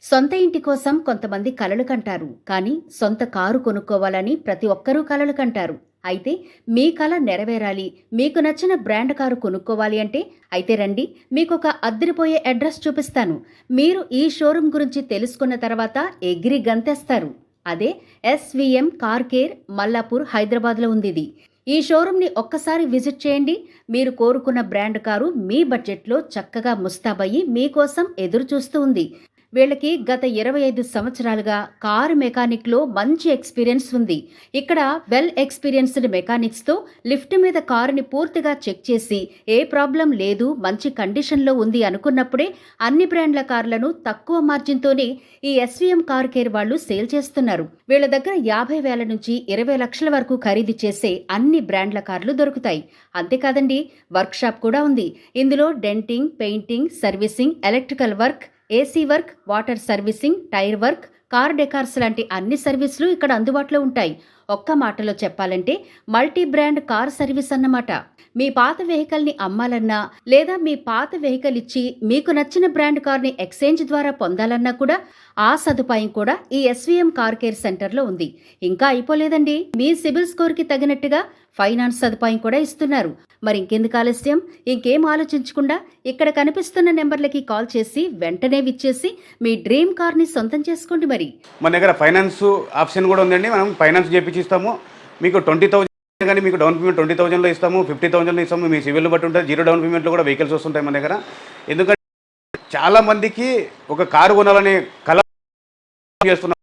సొంత ఇంటి కోసం కొంతమంది కలలు కంటారు. కానీ సొంత కారు కొనుక్కోవాలని ప్రతి ఒక్కరూ కలలు కంటారు. అయితే మీ కల నెరవేరాలి, మీకు నచ్చిన బ్రాండ్ కారు కొనుక్కోవాలి అంటే అయితే రండి, మీకొక అద్దరిపోయే అడ్రస్ చూపిస్తాను. మీరు ఈ షోరూమ్ గురించి తెలుసుకున్న తర్వాత ఎగిరి గంతేస్తారు. అదే ఎస్వీఎం కార్ కేర్, మల్లాపూర్, హైదరాబాద్లో ఉంది ఇది. ఈ షోరూమ్ని ఒక్కసారి విజిట్ చేయండి. మీరు కోరుకున్న బ్రాండ్ కారు మీ బడ్జెట్లో చక్కగా ముస్తాబయ్యి మీకోసం ఎదురు చూస్తూ ఉంది. వీళ్ళకి గత 25 సంవత్సరాలుగా కారు మెకానిక్లో మంచి ఎక్స్పీరియన్స్ ఉంది. ఇక్కడ వెల్ ఎక్స్పీరియన్స్డ్ మెకానిక్స్తో లిఫ్ట్ మీద కారుని పూర్తిగా చెక్ చేసి ఏ ప్రాబ్లం లేదు, మంచి కండిషన్లో ఉంది అనుకున్నప్పుడే అన్ని బ్రాండ్ల కార్లను తక్కువ మార్జిన్తోనే ఈ ఎస్వీఎం కార్ కేర్ వాళ్ళు సేల్ చేస్తున్నారు. వీళ్ళ దగ్గర 50,000 నుంచి 20 లక్షల వరకు ఖరీదు చేసే అన్ని బ్రాండ్ల కార్లు దొరుకుతాయి. అంతేకాదండి, వర్క్షాప్ కూడా ఉంది. ఇందులో denting, painting, servicing, electrical work, AC work, water servicing, tyre work, car decors లాంటి అన్ని సర్వీసులు ఇక్కడ అందుబాటులో ఉంటాయి. ఒక్క మాటలో చెప్పాలంటే మల్టీ బ్రాండ్ కార్ సర్వీస్ అన్నమాట. మీ పాత వెహికల్ని అమ్మాలన్నా లేదా మీ పాత వెహికల్ ఇచ్చి మీకు నచ్చిన బ్రాండ్ కార్ని ఎక్స్చేంజ్ ద్వారా పొందాలన్నా కూడా ఆ సదుపాయం కూడా ఈ ఎస్వీఎం కార్ కేర్ సెంటర్లో ఉంది. ఇంకా అయిపోలేదండి, మీ సిబిల్ స్కోర్కి తగినట్టుగా ఫైనాన్స్ సదుపాయం కూడా ఇస్తున్నారు. మరి ఇంకెందుకు ఆలస్యం, ఇంకేం ఆలోచించకుండా ఇక్కడ కనిపిస్తున్న నెంబర్లకి కాల్ చేసి వెంటనే విచ్చేసి మీ డ్రీమ్ కార్ని సొంతం చేసుకోండి. మరి మన దగ్గర ఫైనాన్స్ ఆప్షన్ కూడా ఉందండి. మనం ఫైనాన్స్ చేయించిస్తాము. మీకు 20,000 కానీ మీకు డౌన్ పేమెంట్ 20,000లో ఇస్తాము, 50,000లో ఇస్తాము. మీ సివిల్ బట్టి ఉంటుంది. 0 డౌన్ పేమెంట్లో కూడా వెహికల్స్ వస్తుంటాయి మన దగ్గర. ఎందుకంటే చాలామందికి ఒక కారు కొనాలనే కళ చేస్తున్నారు.